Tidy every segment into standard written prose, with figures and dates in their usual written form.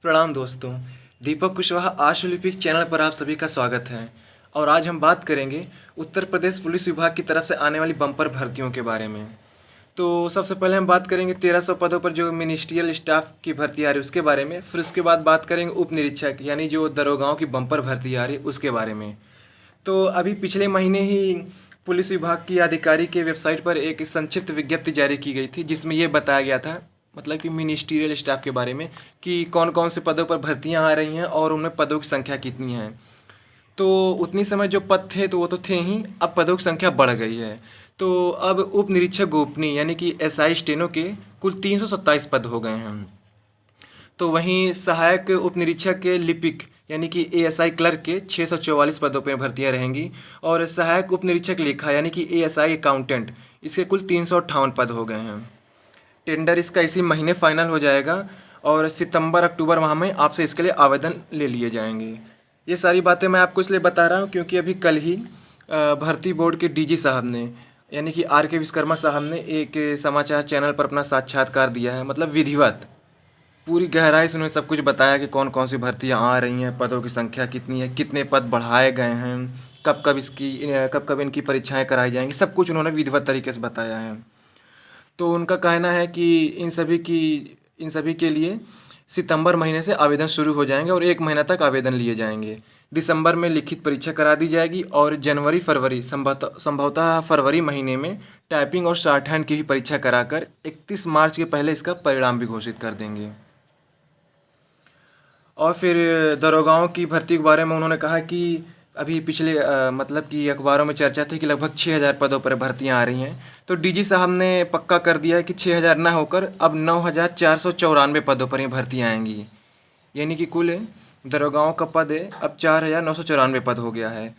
प्रणाम दोस्तों। दीपक कुशवाहा आशु लिपिक चैनल पर आप सभी का स्वागत है। और आज हम बात करेंगे उत्तर प्रदेश पुलिस विभाग की तरफ से आने वाली बम्पर भर्तियों के बारे में। तो सबसे पहले हम बात करेंगे 1300 पदों पर जो मिनिस्ट्रियल स्टाफ की भर्ती आ रही है उसके बारे में। फिर उसके बाद बात करेंगे उप निरीक्षक यानी जो दरोगाओं की बम्पर भर्ती आ रही है उसके बारे में। तो अभी पिछले महीने ही पुलिस विभाग की आधिकारिक के वेबसाइट पर एक संक्षिप्त विज्ञप्ति जारी की गई थी जिसमें ये बताया गया था, मतलब कि मिनिस्ट्रियल स्टाफ के बारे में, कि कौन कौन से पदों पर भर्तियां आ रही हैं और उनमें पदों की संख्या कितनी है। तो उतनी समय जो पद थे तो वो तो थे ही, अब पदों की संख्या बढ़ गई है। तो अब उप निरीक्षक गोपनीय यानी कि एसआई स्टेनो के कुल 327 पद हो गए हैं। तो वहीं सहायक उप निरीक्षक के लिपिक यानी कि एएसआई क्लर्क के 644 पदों पर भर्तियां रहेंगी। और सहायक उप निरीक्षक लेखा यानी कि एएसआई अकाउंटेंट, इसके कुल 358 पद हो गए हैं। टेंडर इसका इसी महीने फाइनल हो जाएगा और सितंबर अक्टूबर माह में आपसे इसके लिए आवेदन ले लिए जाएंगे। ये सारी बातें मैं आपको इसलिए बता रहा हूँ क्योंकि अभी कल ही भर्ती बोर्ड के डीजी साहब ने यानी कि आर के विश्वकर्मा साहब ने एक समाचार चैनल पर अपना साक्षात्कार दिया है, मतलब विधिवत पूरी गहराई से उन्होंने सब कुछ बताया कि कौन कौन सी भर्तियाँ आ रही हैं, पदों की संख्या कितनी है, कितने पद बढ़ाए गए हैं, कब कब इनकी परीक्षाएं कराई जाएंगी, सब कुछ उन्होंने विधिवत तरीके से बताया है। तो उनका कहना है कि इन सभी के लिए सितंबर महीने से आवेदन शुरू हो जाएंगे और 1 महीना तक आवेदन लिए जाएंगे। दिसंबर में लिखित परीक्षा करा दी जाएगी और जनवरी फरवरी संभवतः फरवरी महीने में टाइपिंग और शॉर्ट हैंड की भी परीक्षा कराकर 31 मार्च के पहले इसका परिणाम भी घोषित कर देंगे। और फिर दरोगाओं की भर्ती के बारे में उन्होंने कहा कि अभी पिछले मतलब कि अखबारों में चर्चा थी कि लगभग 6000 पदों पर भर्तियां आ रही हैं। तो डीजी साहब ने पक्का कर दिया है कि 6000 ना होकर अब 9494 पदों पर ही भर्तियां आएंगी, यानी कि कुल दरोगाओं का पद अब 4994 पद हो गया है।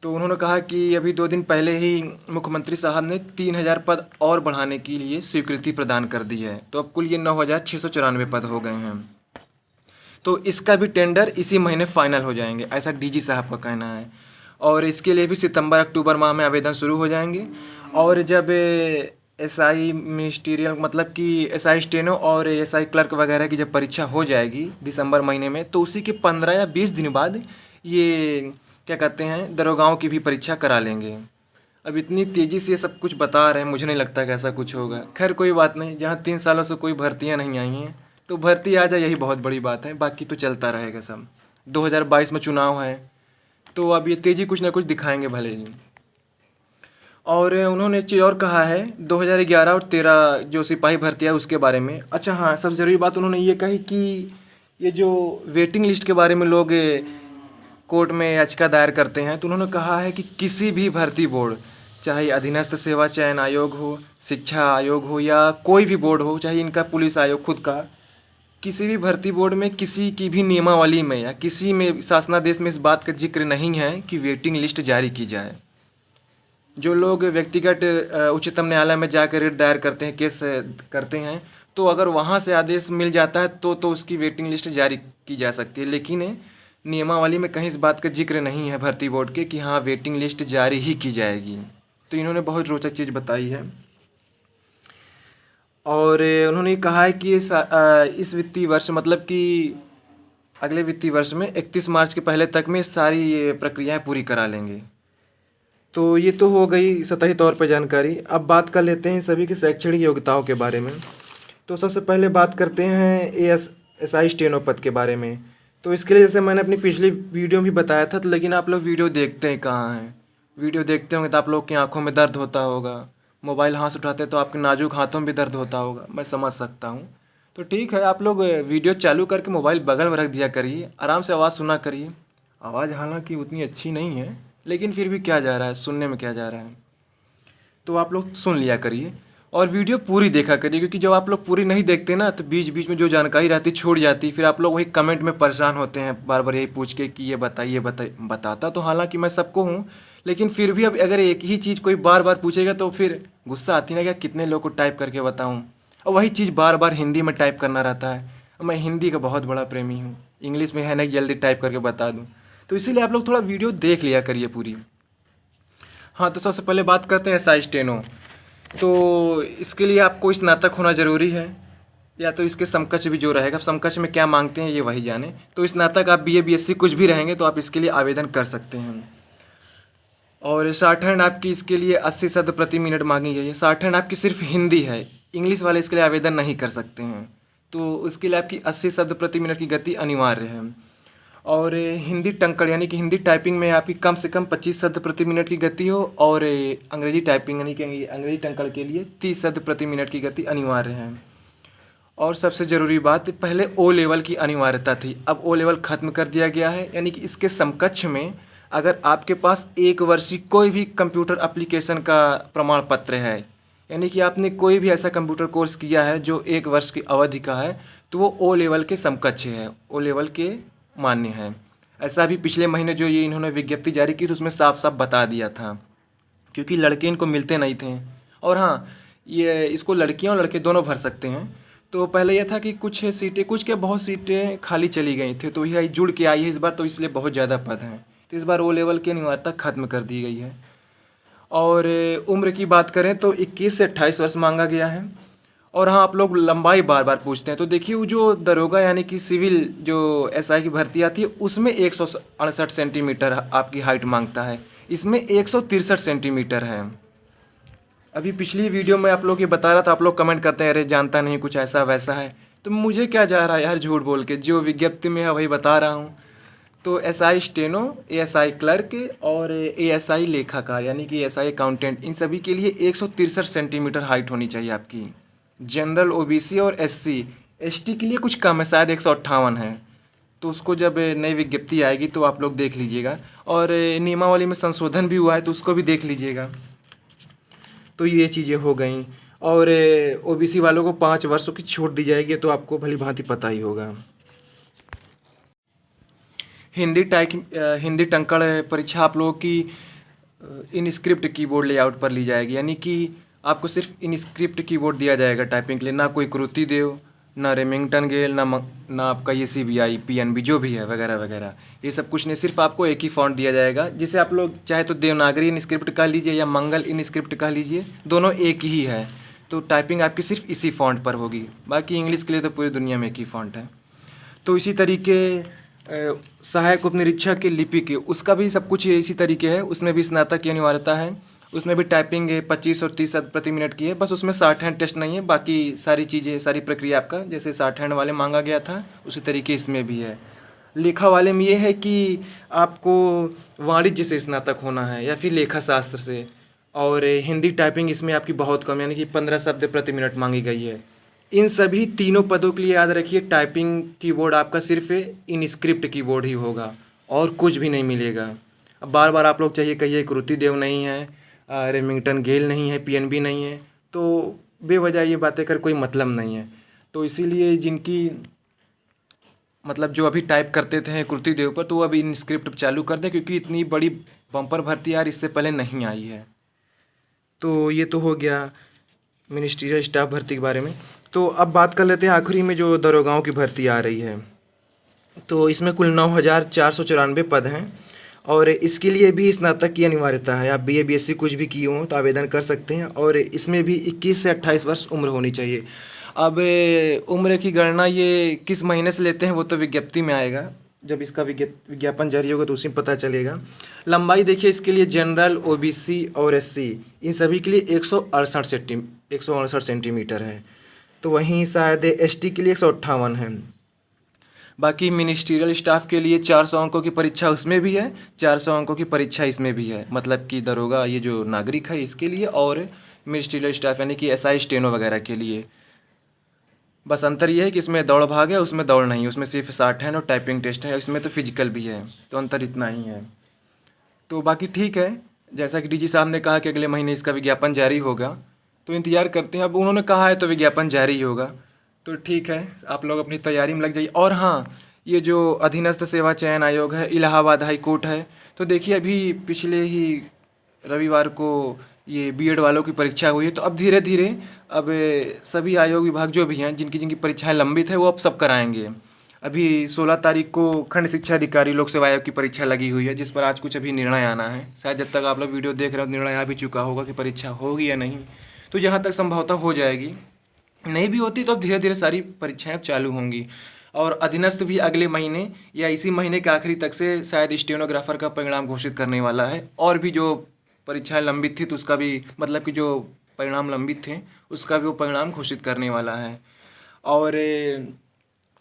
तो उन्होंने कहा कि अभी 2 दिन पहले ही मुख्यमंत्री साहब ने 3000 पद और बढ़ाने के लिए स्वीकृति प्रदान कर दी है, तो अब कुल ये 9694 पद हो गए हैं। तो इसका भी टेंडर इसी महीने फाइनल हो जाएंगे, ऐसा डीजी साहब का कहना है। और इसके लिए भी सितंबर अक्टूबर माह में आवेदन शुरू हो जाएंगे। और जब एसआई मिनिस्ट्रियल मतलब कि एसआई स्टेनो और एसआई क्लर्क वगैरह की जब परीक्षा हो जाएगी दिसंबर महीने में, तो उसी के 15 या 20 दिन बाद ये क्या कहते हैं दरोगाओं की भी परीक्षा करा लेंगे। अब इतनी तेज़ी से ये सब कुछ बता रहे हैं, मुझे नहीं लगता कि ऐसा कुछ होगा। खैर कोई बात नहीं, जहाँ 3 सालों से कोई भर्तियाँ नहीं आई हैं तो भर्ती आ जाए, यही बहुत बड़ी बात है। बाकी तो चलता रहेगा सब। 2022 में चुनाव है तो अब ये तेज़ी कुछ ना कुछ दिखाएंगे भले ही। और उन्होंने एक चीज़ और कहा है 2011 और 13 जो सिपाही भर्ती है उसके बारे में। अच्छा हाँ, सबसे ज़रूरी बात उन्होंने ये कही कि ये जो वेटिंग लिस्ट के बारे में लोग कोर्ट में याचिका दायर करते हैं, तो उन्होंने कहा है कि किसी भी भर्ती बोर्ड, चाहे अधीनस्थ सेवा चयन आयोग हो, शिक्षा आयोग हो या कोई भी बोर्ड हो, चाहे इनका पुलिस आयोग खुद का, किसी भी भर्ती बोर्ड में किसी की भी नियमावली में या किसी में शासनादेश में इस बात का जिक्र नहीं है कि वेटिंग लिस्ट जारी की जाए। जो लोग व्यक्तिगत उच्चतम न्यायालय में जाकर रिट दायर करते हैं, केस करते हैं, तो अगर वहाँ से आदेश मिल जाता है तो उसकी वेटिंग लिस्ट जारी की जा सकती है। लेकिन नियमावली में कहीं इस बात का जिक्र नहीं है भर्ती बोर्ड के कि हाँ वेटिंग लिस्ट जारी ही की जाएगी। तो इन्होंने बहुत रोचक चीज़ बताई है। और उन्होंने कहा है कि इस वित्तीय वर्ष मतलब कि अगले वित्तीय वर्ष में 31 मार्च के पहले तक में सारी ये प्रक्रियाएं पूरी करा लेंगे। तो ये तो हो गई सतही तौर पर जानकारी। अब बात कर लेते हैं सभी की शैक्षणिक योग्यताओं के बारे में। तो सबसे पहले बात करते हैं एएसआई स्टेनो पद के बारे में। तो इसके लिए जैसे मैंने अपनी पिछली वीडियो में भी बताया था, तो लेकिन आप लोग वीडियो देखते हैं कहाँ हैं। वीडियो देखते होंगे तो आप लोग की आंखों में दर्द होता होगा, मोबाइल हाथ से उठाते तो आपके नाजुक हाथों में भी दर्द होता होगा, मैं समझ सकता हूँ। तो ठीक है, आप लोग वीडियो चालू करके मोबाइल बगल में रख दिया करिए, आराम से आवाज़ सुना करिए। आवाज़ हालांकि उतनी अच्छी नहीं है लेकिन फिर भी क्या जा रहा है, सुनने में क्या जा रहा है, तो आप लोग सुन लिया करिए और वीडियो पूरी देखा करिए। क्योंकि जब आप लोग पूरी नहीं देखते ना तो बीच बीच में जो जानकारी रहती छूट जाती, फिर आप लोग वही कमेंट में परेशान होते हैं बार बार यही पूछ के कि ये बताइए बताता तो हालांकि मैं सबको हूँ, लेकिन फिर भी अब अगर एक ही चीज़ कोई बार बार पूछेगा तो फिर गुस्सा आती ना, क्या कितने लोग को टाइप करके बताऊँ। और वही चीज़ बार बार हिंदी में टाइप करना रहता है। मैं हिंदी का बहुत बड़ा प्रेमी हूँ, इंग्लिश में है नहीं जल्दी टाइप करके बता दूँ। तो इसीलिए आप लोग थोड़ा वीडियो देख लिया करिए पूरी। हाँ, तो सबसे पहले बात करते हैं एसआई स्टेनो। तो इसके लिए आपको स्नातक होना ज़रूरी है। या तो इसके समकक्ष भी जो रहेगा, समकक्ष में क्या मांगते हैं ये वही जाने। तो स्नातक आप बीए बीएससी कुछ भी रहेंगे तो आप इसके लिए आवेदन कर सकते हैं। और शॉर्ट आपकी इसके लिए 80 शब्द प्रति मिनट मांगी गई है। शॉर्ट आपकी सिर्फ हिंदी है, इंग्लिश वाले इसके लिए आवेदन नहीं कर सकते हैं। तो उसके लिए आपकी 80 शब्द प्रति मिनट की गति अनिवार्य है। और हिंदी टंकण यानी कि हिंदी टाइपिंग में आपकी कम से कम 25 शब्द प्रति मिनट की गति हो। और अंग्रेजी टाइपिंग यानी कि अंग्रेजी टंकण के लिए 30 शब्द प्रति मिनट की गति अनिवार्य है। और सबसे ज़रूरी बात, पहले ओ लेवल की अनिवार्यता थी, अब ओ लेवल ख़त्म कर दिया गया है। यानी कि इसके समकक्ष में अगर आपके पास 1 वर्षीय कोई भी कंप्यूटर एप्लीकेशन का प्रमाण पत्र है, यानी कि आपने कोई भी ऐसा कंप्यूटर कोर्स किया है जो 1 वर्ष की अवधि का है, तो वो ओ लेवल के समकक्ष है, ओ लेवल के मान्य है। ऐसा भी पिछले महीने जो ये इन्होंने विज्ञप्ति जारी की तो उसमें साफ साफ बता दिया था, क्योंकि लड़के इनको मिलते नहीं थे। और हाँ, ये इसको लड़कियां और लड़के दोनों भर सकते हैं। तो पहले यह था कि कुछ सीटें, कुछ क्या बहुत सीटें खाली चली गई थी, तो यह जुड़ के आई है इस बार, तो इसलिए बहुत ज़्यादा पद हैं। तो इस बार ओ लेवल की अनिवार्यता खत्म कर दी गई है। और उम्र की बात करें तो 21 से 28 वर्ष मांगा गया है। और हाँ, आप लोग लंबाई बार बार पूछते हैं, तो देखिए वो जो दरोगा यानी कि सिविल जो एसआई की भर्ती आती है उसमें 168 सेंटीमीटर आपकी हाइट मांगता है, इसमें 163 सेंटीमीटर है। अभी पिछली वीडियो में आप लोग ये बता रहा था, आप लोग कमेंट करते हैं अरे जानता नहीं कुछ ऐसा वैसा है, तो मुझे क्या जा रहा है यार झूठ बोल के, जो विज्ञप्ति में है वही बता रहा हूँ। तो एसआई स्टेनो, एएसआई क्लर्क और एएसआई लेखाकार यानी कि एएसआई अकाउंटेंट, इन सभी के लिए 163 सेंटीमीटर हाइट होनी चाहिए आपकी। जनरल ओबीसी और एससी एसटी के लिए कुछ कम है, शायद 158 है। तो उसको जब नई विज्ञप्ति आएगी तो आप लोग देख लीजिएगा। और नियमावली में संशोधन भी हुआ है तो उसको भी देख लीजिएगा। तो ये चीज़ें हो गई। और ओबीसी वालों को 5 वर्षों की छूट दी जाएगी, तो आपको भली भांति पता ही होगा। हिंदी टंकण परीक्षा आप लोगों की इनस्क्रिप्ट कीबोर्ड लेआउट पर ली जाएगी, यानी कि आपको सिर्फ इनस्क्रिप्ट कीबोर्ड दिया जाएगा टाइपिंग के लिए, ना कोई कृति देव, ना रेमिंगटन गेल, ना आपका ये CBI PNB जो भी है वगैरह वगैरह, ये सब कुछ नहीं, सिर्फ आपको एक ही फॉन्ट दिया जाएगा। जिसे आप लोग चाहे तो देवनागरी इनस्क्रिप्ट कह लीजिए या मंगल इनस्क्रिप्ट कह लीजिए, दोनों एक ही है। तो टाइपिंग आपकी सिर्फ इसी फॉन्ट पर होगी, बाकी इंग्लिश के लिए तो पूरी दुनिया में एक ही फॉन्ट है। तो इसी तरीके सहायक उपनिरीक्षक के लिपि के, उसका भी सब कुछ इसी तरीके है, उसमें भी स्नातक की अनिवार्यता है। उसमें भी टाइपिंग 25 और 30 शब्द प्रति मिनट की है, बस उसमें शॉर्ट हैंड टेस्ट नहीं है, बाकी सारी चीज़ें, सारी प्रक्रिया आपका जैसे शॉर्ट हैंड वाले मांगा गया था उसी तरीके इसमें भी है। लेखा वाले में ये है कि आपको वाणिज्य से स्नातक होना है या फिर लेखा शास्त्र से। और हिंदी टाइपिंग इसमें आपकी बहुत कम, यानी कि 15 शब्द प्रति मिनट मांगी गई है। इन सभी तीनों पदों के लिए याद रखिए टाइपिंग कीबोर्ड आपका सिर्फ इनस्क्रिप्ट कीबोर्ड ही होगा और कुछ भी नहीं मिलेगा। अब बार बार आप लोग चाहिए कहिए कृति देव नहीं है, रेमिंगटन गेल नहीं है, PNB नहीं है, तो बेवजह ये बातें कर कोई मतलब नहीं है। तो इसीलिए जिनकी मतलब जो अभी टाइप करते थे कृति देव पर, तो वो अभी इनस्क्रिप्ट चालू कर दें, क्योंकि इतनी बड़ी बम्पर भर्ती यार इससे पहले नहीं आई है। तो ये तो हो गया मिनिस्ट्रियल स्टाफ भर्ती के बारे में। तो अब बात कर लेते हैं आखिरी में जो दरोगाओं की भर्ती आ रही है। तो इसमें कुल 9,494 पद हैं और इसके लिए भी स्नातक की अनिवार्यता है। आप BA BSc कुछ भी किए हों तो आवेदन कर सकते हैं और इसमें भी 21 से 28 वर्ष उम्र होनी चाहिए। अब उम्र की गणना ये किस महीने से लेते हैं वो तो विज्ञप्ति में आएगा, जब इसका विज्ञापन जारी होगा तो उसी में पता चलेगा। लंबाई देखिए इसके लिए जनरल OBC और SC इन सभी के लिए 168 सेंटीमीटर है, तो वहीं शायद ST के लिए 158 है। बाकी मिनिस्ट्रियल स्टाफ के लिए 400 अंकों की परीक्षा उसमें भी है, 400 अंकों की परीक्षा इसमें भी है, मतलब कि दरोगा ये जो नागरिक है इसके लिए और मिनिस्ट्रियल स्टाफ यानी कि SI स्टेनो वगैरह के लिए। बस अंतर ये है कि इसमें दौड़ भाग है, उसमें दौड़ नहीं है, उसमें सिर्फ शॉर्ट हैंड और टाइपिंग टेस्ट है, इसमें तो फिजिकल भी है, तो अंतर इतना ही है। तो बाकी ठीक है, जैसा कि DG साहब ने कहा कि अगले महीने इसका विज्ञापन जारी होगा, तो इंतज़ार करते हैं। अब उन्होंने कहा है तो विज्ञापन जारी ही होगा, तो ठीक है, आप लोग अपनी तैयारी में लग जाइए। और हाँ, ये जो अधीनस्थ सेवा चयन आयोग है, इलाहाबाद हाई कोर्ट है, तो देखिए अभी पिछले ही रविवार को ये B.Ed वालों की परीक्षा हुई है, तो अब धीरे धीरे अब सभी आयोग विभाग जो भी हैं जिनकी जिनकी परीक्षाएं लंबित है वो अब सब कराएंगे। अभी 16 तारीख को खंड शिक्षा अधिकारी लोक सेवा आयोग की परीक्षा लगी हुई है, जिस पर आज कुछ अभी निर्णय आना है। शायद जब तक आप लोग वीडियो देख रहे हो निर्णय आ भी चुका होगा कि परीक्षा होगी या नहीं, तो जहाँ तक संभवतः हो जाएगी। नहीं भी होती तो अब धीरे धीरे सारी परीक्षाएं अब चालू होंगी। और अधीनस्थ भी अगले महीने या इसी महीने के आखिरी तक से शायद स्टेनोग्राफर का परिणाम घोषित करने वाला है। और भी जो परीक्षाएं लंबित थी तो उसका भी मतलब कि जो परिणाम लंबित थे उसका भी वो परिणाम घोषित करने वाला है। और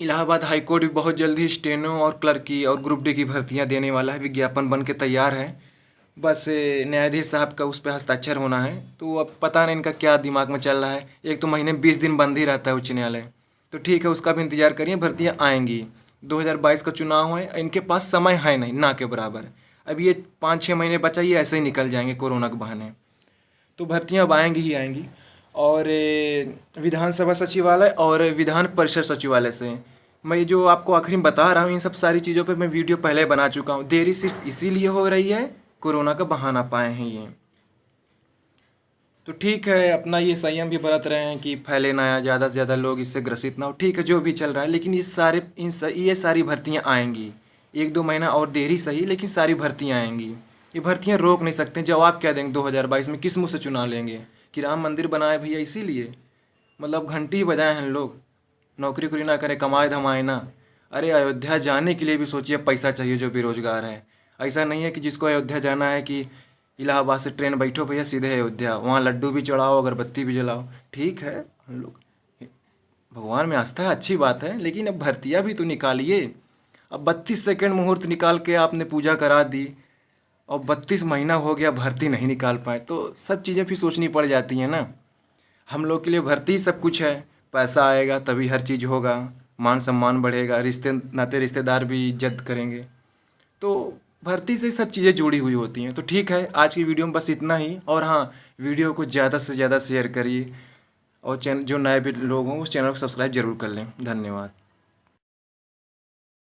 इलाहाबाद हाई कोर्ट भी बहुत जल्द ही स्टेनो और क्लर्क की और ग्रुप डी की भर्तियां देने वाला है। विज्ञापन बन के तैयार है, बस न्यायाधीश साहब का उस पर हस्ताक्षर होना है। तो अब पता नहीं इनका क्या दिमाग में चल रहा है। एक तो महीने में 20 दिन बंद ही रहता है उच्च न्यायालय। तो ठीक है, उसका भी इंतजार करिए, भर्तियां आएंगी। 2022 का चुनाव है, इनके पास समय है नहीं ना के बराबर। अब ये 5-6 महीने बचा, ये ऐसे ही निकल जाएंगे कोरोना के बहाने। तो भर्तियां अब आएंगी ही आएंगी। और विधानसभा सचिवालय और विधान परिषद सचिवालय से मैं ये जो आपको आखिरी में बता रहा हूँ, इन सब सारी चीज़ों पे मैं वीडियो पहले बना चुका हूँ। देरी सिर्फ इसीलिए हो रही है, कोरोना का बहाना पाए हैं ये। तो ठीक है, अपना ये संयम भी बरत रहे हैं कि फैले ना, ज़्यादा से ज़्यादा लोग इससे ग्रसित ना हो। ठीक है, जो भी चल रहा है, लेकिन ये सारी भर्तियाँ आएंगी। 1-2 महीना और देरी सही, लेकिन सारी भर्तियाँ आएंगी। ये भर्तियाँ रोक नहीं सकते। जवाब क्या देंगे 2022 में? किस मुँह से चुनाव लेंगे कि राम मंदिर बनाए भैया इसीलिए? मतलब घंटी ही बजाए हैं लोग, नौकरी वोकरी ना करें, कमाए धमाए ना। अरे अयोध्या जाने के लिए भी सोचिए पैसा चाहिए जो बेरोजगार है। ऐसा नहीं है कि जिसको अयोध्या जाना है कि इलाहाबाद से ट्रेन बैठो भैया सीधे अयोध्या, वहाँ लड्डू भी चढ़ाओ, अगरबत्ती भी जलाओ। ठीक है, हम लोग भगवान में आस्था है, अच्छी बात है, लेकिन अब भर्तियाँ भी तो निकालिए। अब 32 सेकंड मुहूर्त निकाल के आपने पूजा करा दी और 32 महीना हो गया भर्ती नहीं निकाल पाए, तो सब चीज़ें फिर सोचनी पड़ जाती हैं ना। हम लोग के लिए भर्ती सब कुछ है। पैसा आएगा तभी हर चीज़ होगा, मान सम्मान बढ़ेगा, रिश्ते नाते रिश्तेदार भी इज्जत करेंगे। तो भर्ती से सब चीज़ें जुड़ी हुई होती हैं। तो ठीक है, आज की वीडियो में बस इतना ही। और हाँ, वीडियो को ज़्यादा से ज़्यादा शेयर करिए और चैनल जो नए भी लोग हों उस चैनल को सब्सक्राइब जरूर कर लें। धन्यवाद।